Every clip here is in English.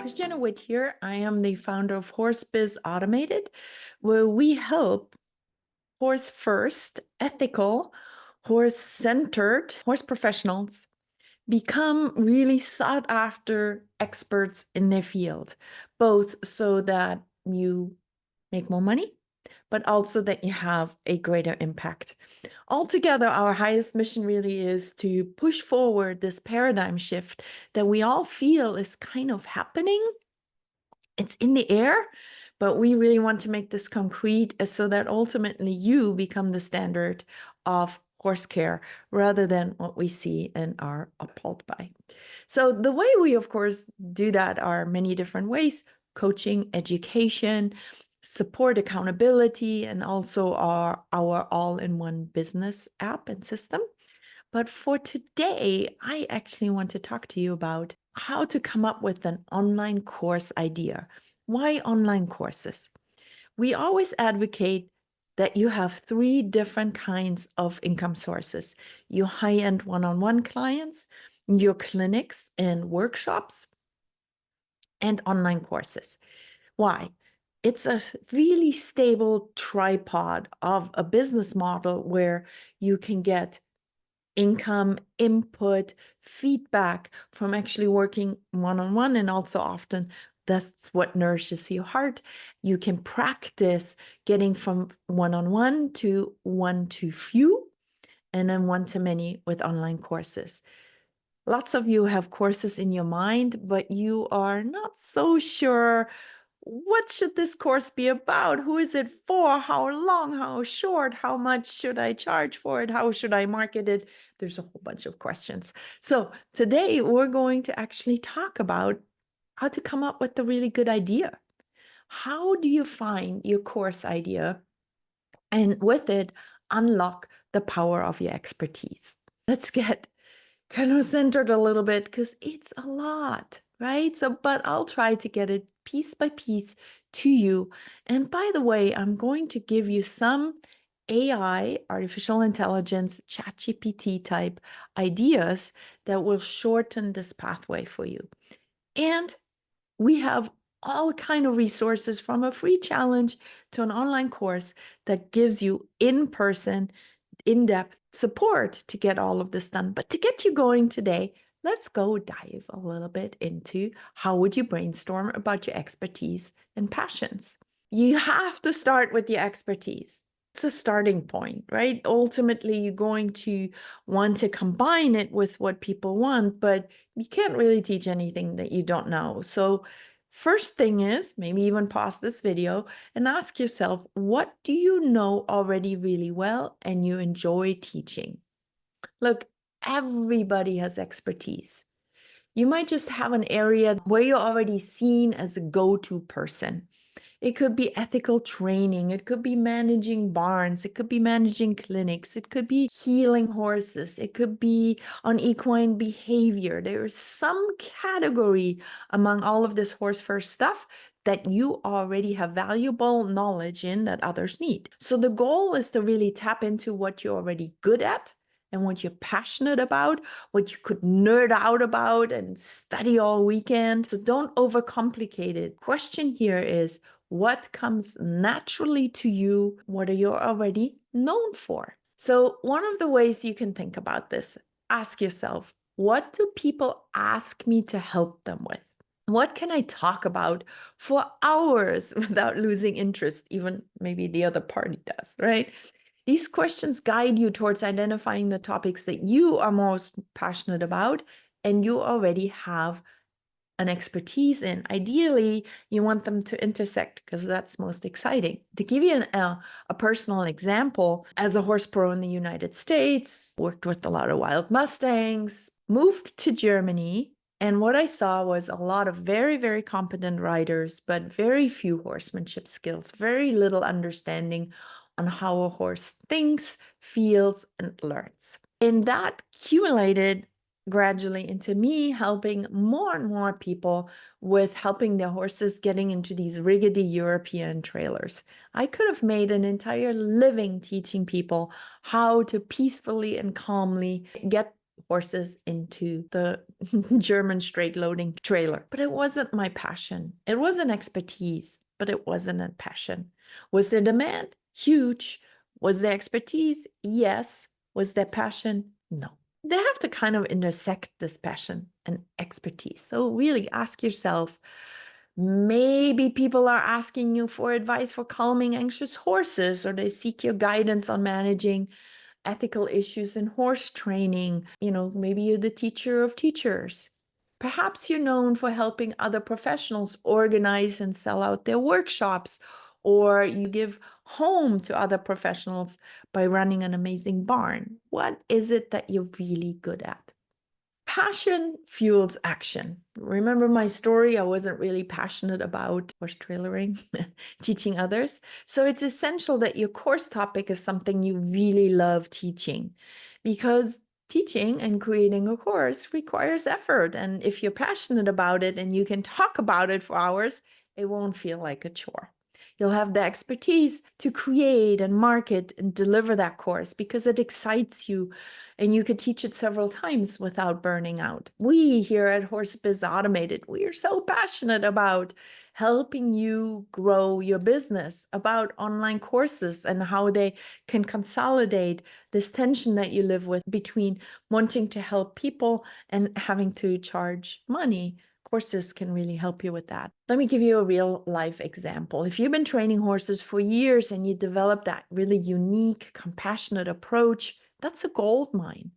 Christiana Witt here. I am the founder of Horse Biz Automated, where we help horse first, ethical, horse centered horse professionals become really sought after experts in their field, both so that you make more money, but also that you have a greater impact. Altogether, our highest mission really is to push forward this paradigm shift that we all feel is kind of happening. It's in the air, but we really want to make this concrete so that ultimately you become the standard of horse care rather than what we see and are appalled by. So the way we, of course, do that are many different ways: coaching, education, support, accountability, and also our all-in-one business app and system. But for today, I actually want to talk to you about how to come up with an online course idea. Why online courses? We always advocate that you have three different kinds of income sources: your high-end one-on-one clients, your clinics and workshops, and online courses. Why? It's a really stable tripod of a business model where you can get income, input, feedback from actually working one-on-one, and also often that's what nourishes your heart. You can practice getting from one-on-one to one to few, and then one to many with online courses. Lots of you have courses in your mind, but you are not so sure what should this course be about? Who is it for? How long? How short? How much should I charge for it? How should I market it? There's a whole bunch of questions. So today we're going to actually talk about how to come up with a really good idea. How do you find your course idea and with it unlock the power of your expertise? Let's get kind of centered a little bit because it's a lot, right? So, but I'll try to get it piece by piece to you. And by the way, I'm going to give you some AI, artificial intelligence, ChatGPT type ideas that will shorten this pathway for you. And we have all kind of resources, from a free challenge to an online course that gives you in-person, in-depth support to get all of this done. But to get you going today, let's go dive a little bit into how would you brainstorm about your expertise and passions. You have to start with your expertise. It's a starting point, right? Ultimately, you're going to want to combine it with what people want, but you can't really teach anything that you don't know. So first thing is, maybe even pause this video and ask yourself, what do you know already really well and you enjoy teaching? Look, everybody has expertise. You might just have an area where you're already seen as a go-to person. It could be ethical training. It could be managing barns. It could be managing clinics. It could be healing horses. It could be on equine behavior. There is some category among all of this horse first stuff that you already have valuable knowledge in that others need. So the goal is to really tap into what you're already good at and what you're passionate about, what you could nerd out about and study all weekend. So don't overcomplicate it. Question here is, what comes naturally to you? What are you already known for? So one of the ways you can think about this, ask yourself, what do people ask me to help them with? What can I talk about for hours without losing interest? Even maybe the other party does, right? These questions guide you towards identifying the topics that you are most passionate about and you already have an expertise in. Ideally, you want them to intersect because that's most exciting. To give you a personal example, as a horse pro in the United States, worked with a lot of wild Mustangs, moved to Germany, and what I saw was a lot of very, very competent riders, but very few horsemanship skills, very little understanding on how a horse thinks, feels, and learns. And that accumulated gradually into me helping more and more people with helping their horses getting into these rickety European trailers. I could have made an entire living teaching people how to peacefully and calmly get horses into the German straight loading trailer. But it wasn't my passion. It was an expertise, but it wasn't a passion. Was there demand? Huge. Was there expertise? Yes. Was there passion? No. They have to kind of intersect this passion and expertise. So really ask yourself, maybe people are asking you for advice for calming anxious horses, or they seek your guidance on managing ethical issues in horse training. Maybe you're the teacher of teachers. Perhaps you're known for helping other professionals organize and sell out their workshops, or you give home to other professionals by running an amazing barn. What is it that you're really good at? Passion fuels action. Remember my story? I wasn't really passionate about horse trailering, teaching others. So it's essential that your course topic is something you really love teaching, because teaching and creating a course requires effort. And if you're passionate about it and you can talk about it for hours, it won't feel like a chore. You'll have the expertise to create and market and deliver that course because it excites you, and you could teach it several times without burning out. We here at Horse Biz Automated, we are so passionate about helping you grow your business, about online courses and how they can consolidate this tension that you live with between wanting to help people and having to charge money. Courses can really help you with that. Let me give you a real life example. If you've been training horses for years and you develop that really unique, compassionate approach, that's a gold mine.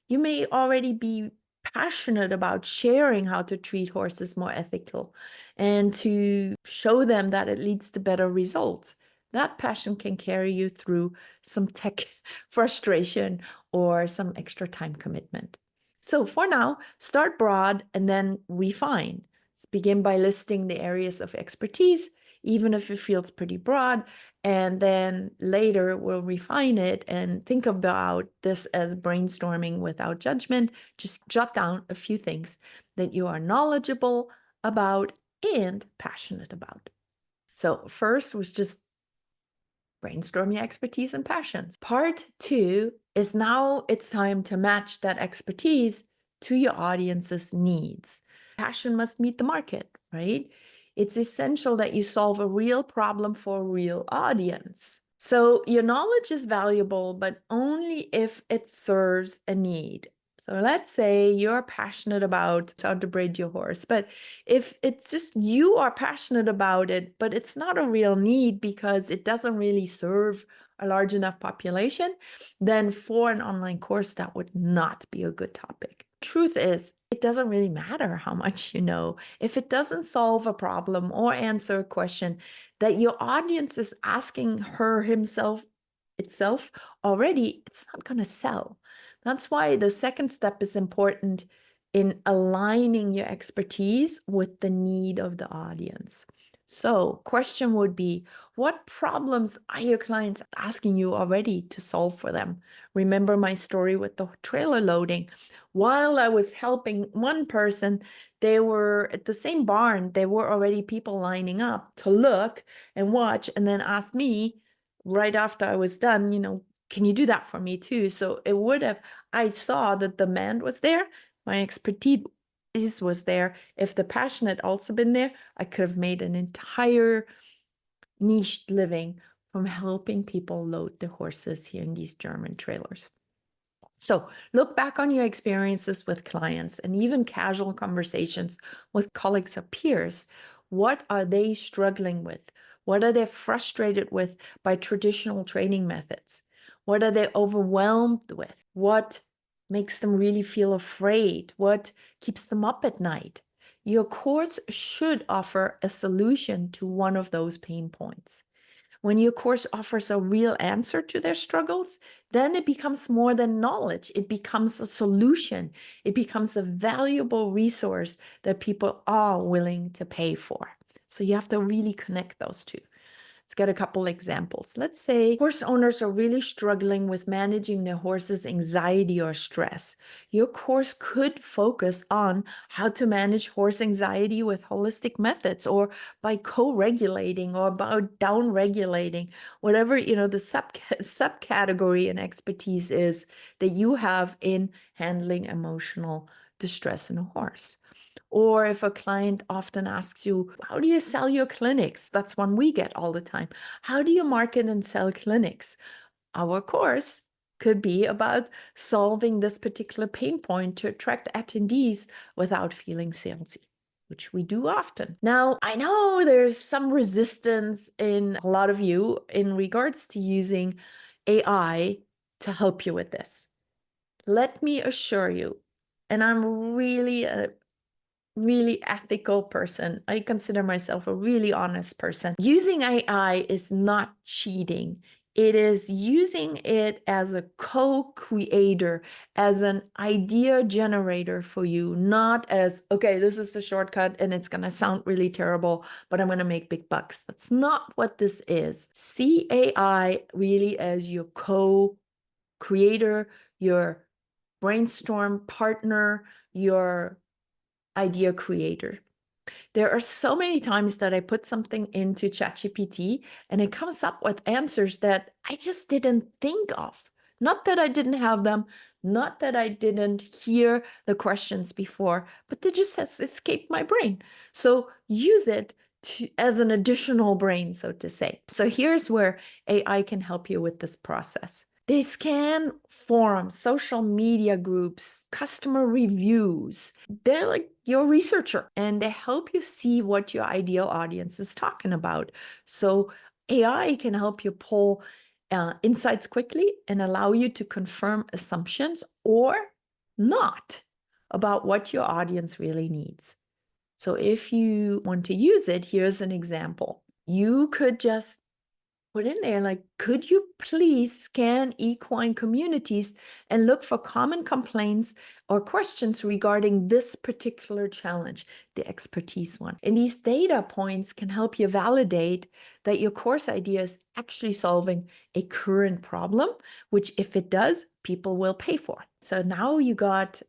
You may already be passionate about sharing how to treat horses more ethical and to show them that it leads to better results. That passion can carry you through some tech frustration or some extra time commitment. So for now, start broad and then refine. Begin by listing the areas of expertise, even if it feels pretty broad, and then later we'll refine it and think about this as brainstorming without judgment. Just jot down a few things that you are knowledgeable about and passionate about. So first was just brainstorm your expertise and passions. Part 2 is now it's time to match that expertise to your audience's needs. Passion must meet the market, right? It's essential that you solve a real problem for a real audience. So your knowledge is valuable, but only if it serves a need. So let's say you're passionate about how to braid your horse, but if it's just you are passionate about it, but it's not a real need because it doesn't really serve a large enough population, then for an online course, that would not be a good topic. Truth is, it doesn't really matter how much you know. If it doesn't solve a problem or answer a question that your audience is asking her, himself, itself already, it's not going to sell. That's why the second step is important in aligning your expertise with the need of the audience. So, question would be, what problems are your clients asking you already to solve for them? Remember my story with the trailer loading. While I was helping one person, they were at the same barn, there were already people lining up to look and watch and then ask me right after I was done, can you do that for me too? So it would have, I saw that the demand was there, my expertise was there. If the passion had also been there, I could have made an entire niched living from helping people load the horses here in these German trailers. So look back on your experiences with clients and even casual conversations with colleagues or peers. What are they struggling with? What are they frustrated with by traditional training methods? What are they overwhelmed with? What makes them really feel afraid? What keeps them up at night? Your course should offer a solution to one of those pain points. When your course offers a real answer to their struggles, then it becomes more than knowledge. It becomes a solution. It becomes a valuable resource that people are willing to pay for. So you have to really connect those two. Let's get a couple examples. Let's say horse owners are really struggling with managing their horse's anxiety or stress. Your course could focus on how to manage horse anxiety with holistic methods, or by co-regulating, or about down-regulating, whatever, the subcategory and expertise is that you have in handling emotional distress in a horse. Or if a client often asks you, how do you sell your clinics? That's one we get all the time. How do you market and sell clinics? Our course could be about solving this particular pain point to attract attendees without feeling salesy, which we do often. Now, I know there's some resistance in a lot of you in regards to using AI to help you with this. Let me assure you, and I'm really a really ethical person. I consider myself a really honest person. Using AI is not cheating. It is using it as a co-creator, as an idea generator for you, not as, okay, this is the shortcut and it's going to sound really terrible, but I'm going to make big bucks. That's not what this is. See AI really as your co-creator, your brainstorm partner, your idea creator. There are so many times that I put something into ChatGPT and it comes up with answers that I just didn't think of. Not that I didn't have them, not that I didn't hear the questions before, but they just has escaped my brain. So use it as an additional brain, so to say. So here's where AI can help you with this process. They scan forums, social media groups, customer reviews. They're like your researcher, and they help you see what your ideal audience is talking about. So AI can help you pull insights quickly and allow you to confirm assumptions or not about what your audience really needs. So if you want to use it, here's an example. You could just put in there, like, could you please scan equine communities and look for common complaints or questions regarding this particular challenge, the expertise one. And these data points can help you validate that your course idea is actually solving a current problem, which if it does, people will pay for. So now you got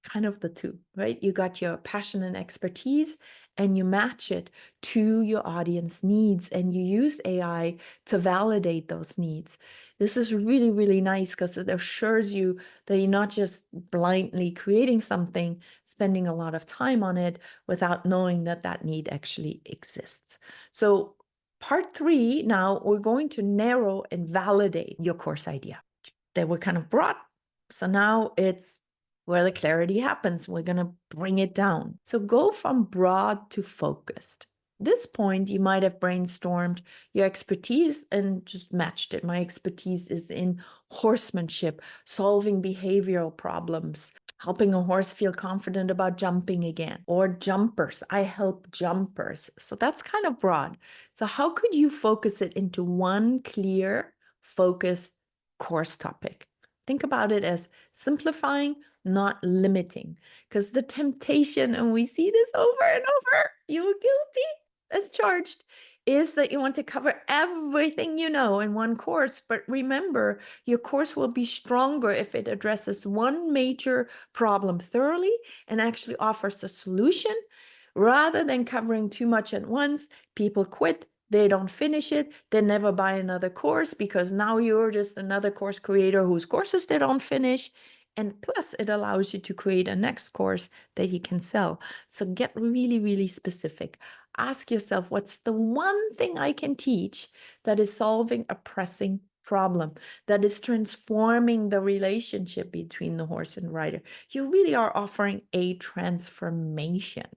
kind of the two, right? You got your passion and expertise and you match it to your audience needs and you use AI to validate those needs. This is really, really nice because it assures you that you're not just blindly creating something, spending a lot of time on it without knowing that that need actually exists. So part 3, now we're going to narrow and validate your course idea. They were kind of broad. So now it's where the clarity happens. We're going to bring it down. So go from broad to focused. This point, you might have brainstormed your expertise and just matched it. My expertise is in horsemanship, solving behavioral problems, helping a horse feel confident about jumping again, or jumpers. I help jumpers. So that's kind of broad. So how could you focus it into one clear, focused course topic? Think about it as simplifying, not limiting, because the temptation, and we see this over and over, you are guilty as charged, is that you want to cover everything you know in one course. But remember, your course will be stronger if it addresses one major problem thoroughly and actually offers a solution, rather than covering too much at once. People quit, they don't finish it, they never buy another course because now you're just another course creator whose courses they don't finish. And plus, it allows you to create a next course that you can sell. So get really, really specific. Ask yourself, what's the one thing I can teach that is solving a pressing problem, that is transforming the relationship between the horse and rider? You really are offering a transformation.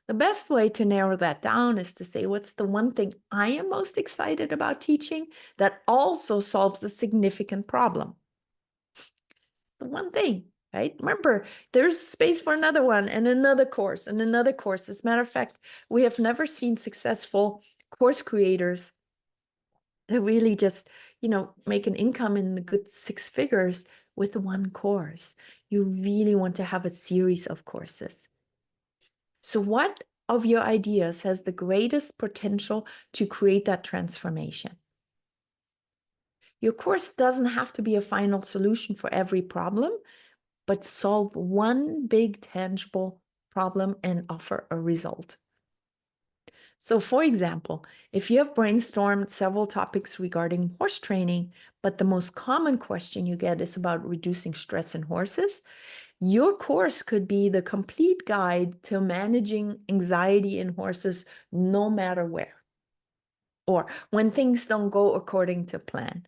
The best way to narrow that down is to say, what's the one thing I am most excited about teaching that also solves a significant problem? The one thing, right? Remember, there's space for another one and another course and another course. As a matter of fact, we have never seen successful course creators that really just, make an income in the good 6 figures with one course. You really want to have a series of courses. So what of your ideas has the greatest potential to create that transformation? Your course doesn't have to be a final solution for every problem, but solve one big tangible problem and offer a result. So, for example, if you have brainstormed several topics regarding horse training, but the most common question you get is about reducing stress in horses, your course could be the complete guide to managing anxiety in horses no matter where. Or when things don't go according to plan,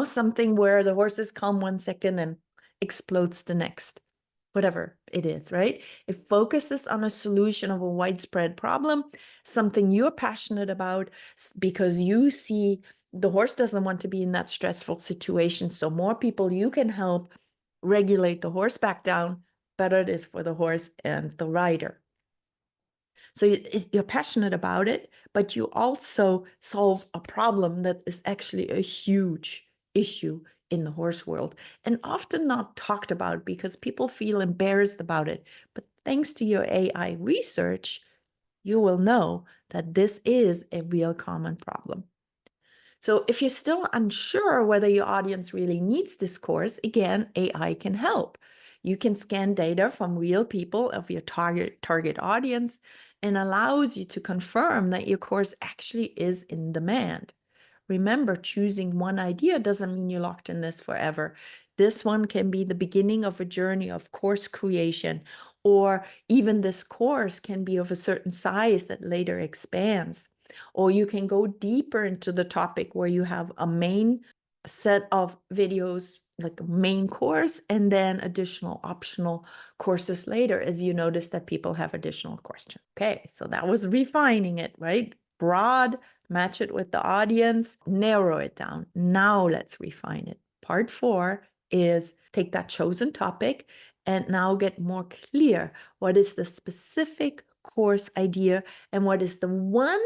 something where the horses calm 1 second and explodes the next, whatever it is, right? It focuses on a solution of a widespread problem, something you're passionate about because you see the horse doesn't want to be in that stressful situation. So more people you can help regulate the horse back down, better it is for the horse and the rider. So you're passionate about it, but you also solve a problem that is actually a huge issue in the horse world and often not talked about because people feel embarrassed about it. But thanks to your AI research, you will know that this is a real common problem. So if you're still unsure whether your audience really needs this course, again, AI can help. You can scan data from real people of your target audience and allows you to confirm that your course actually is in demand. Remember, choosing one idea doesn't mean you're locked in this forever. This one can be the beginning of a journey of course creation, or even this course can be of a certain size that later expands. Or you can go deeper into the topic where you have a main set of videos, like a main course, and then additional optional courses later as you notice that people have additional questions. Okay, so that was refining it, right? Broad, match it with the audience, narrow it down. Now let's refine it. Part 4 is take that chosen topic and now get more clear. What is the specific course idea and what is the one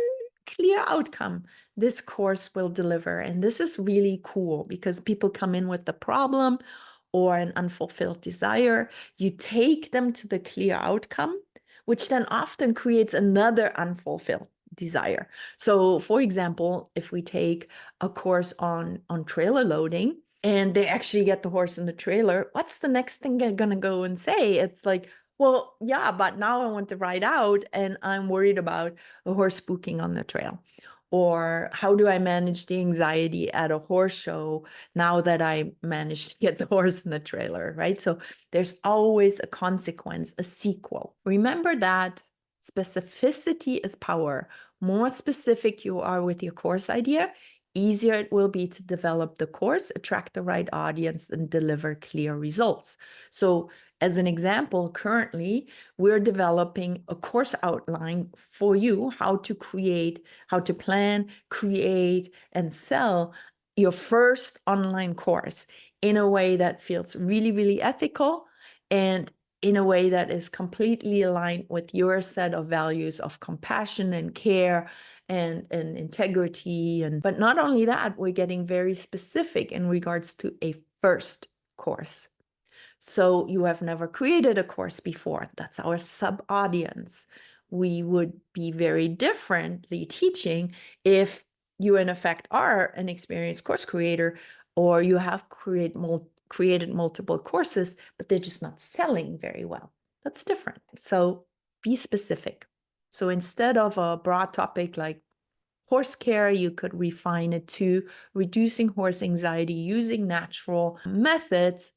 clear outcome this course will deliver? And this is really cool because people come in with the problem or an unfulfilled desire. You take them to the clear outcome, which then often creates another unfulfilled desire. So for example, if we take a course on trailer loading and they actually get the horse in the trailer, what's the next thing they're going to go and say? It's like, well, yeah, but now I want to ride out and I'm worried about a horse spooking on the trail. Or how do I manage the anxiety at a horse show now that I managed to get the horse in the trailer, right? So there's always a consequence, a sequel. Remember that specificity is power. More specific you are with your course idea, easier it will be to develop the course, attract the right audience, and deliver clear results. So as an example, currently, we're developing a course outline for you, how to plan, create, and sell your first online course in a way that feels really, really ethical and in a way that is completely aligned with your set of values of compassion and care and integrity. But not only that, we're getting very specific in regards to a first course. So you have never created a course before. That's our sub-audience. We would be very differently teaching if you, in effect, are an experienced course creator or you have created multiple courses, but they're just not selling very well. That's different. So be specific. So instead of a broad topic like horse care, you could refine it to reducing horse anxiety using natural methods,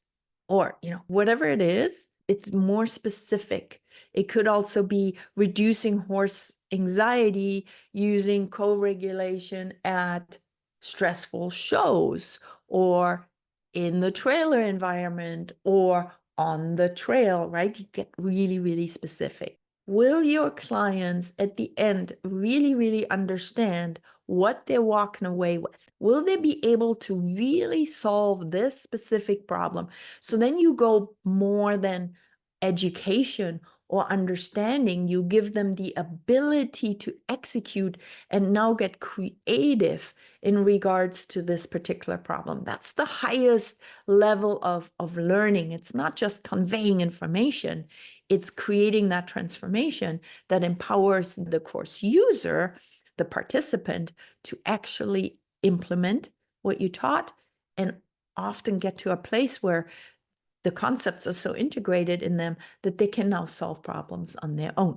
or whatever it is, it's more specific. It could also be reducing horse anxiety using co-regulation at stressful shows or in the trailer environment or on the trail, right? You get really, really specific. Will your clients at the end really, really understand what they're walking away with? Will they be able to really solve this specific problem? So then you go more than education or understanding. You give them the ability to execute and now get creative in regards to this particular problem. That's the highest level of learning. It's not just conveying information, it's creating that transformation that empowers the course user, the participant, to actually implement what you taught and often get to a place where the concepts are so integrated in them that they can now solve problems on their own.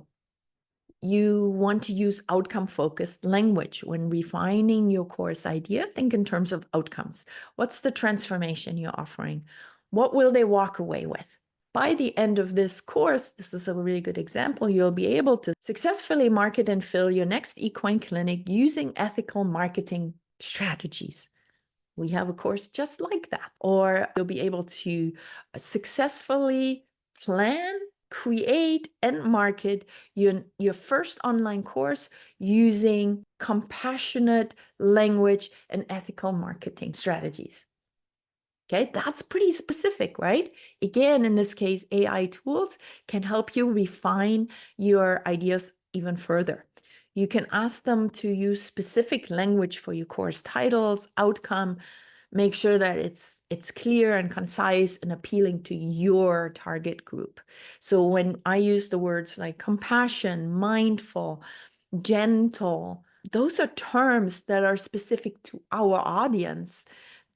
You want to use outcome-focused language. When refining your course idea, think in terms of outcomes. What's the transformation you're offering? What will they walk away with? By the end of this course, this is a really good example, you'll be able to successfully market and fill your next equine clinic using ethical marketing strategies. We have a course just like that. Or you'll be able to successfully plan, create, and market your first online course using compassionate language and ethical marketing strategies. Okay, that's pretty specific, right? Again, in this case, AI tools can help you refine your ideas even further. You can ask them to use specific language for your course titles, outcome, make sure that it's clear and concise and appealing to your target group. So when I use the words like compassion, mindful, gentle, those are terms that are specific to our audience.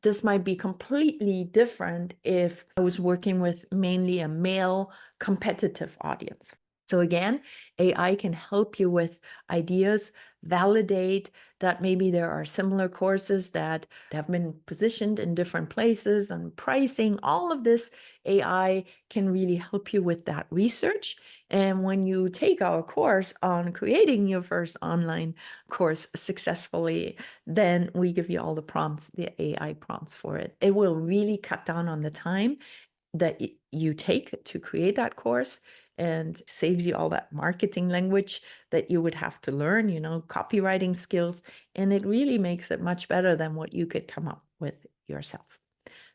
This might be completely different if I was working with mainly a male competitive audience. So again, AI can help you with ideas, validate that maybe there are similar courses that have been positioned in different places and pricing. All of this AI can really help you with that research. And when you take our course on creating your first online course successfully, then we give you all the prompts, the AI prompts for it. It will really cut down on the time that you take to create that course and saves you all that marketing language that you would have to learn, copywriting skills. And it really makes it much better than what you could come up with yourself.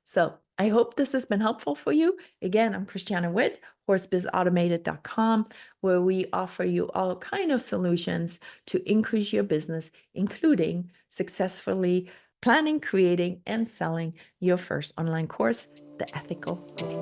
So I hope this has been helpful for you. Again, I'm Christiane Witt, horsebizautomated.com, where we offer you all kind of solutions to increase your business, including successfully planning, creating, and selling your first online course, The Ethical Way.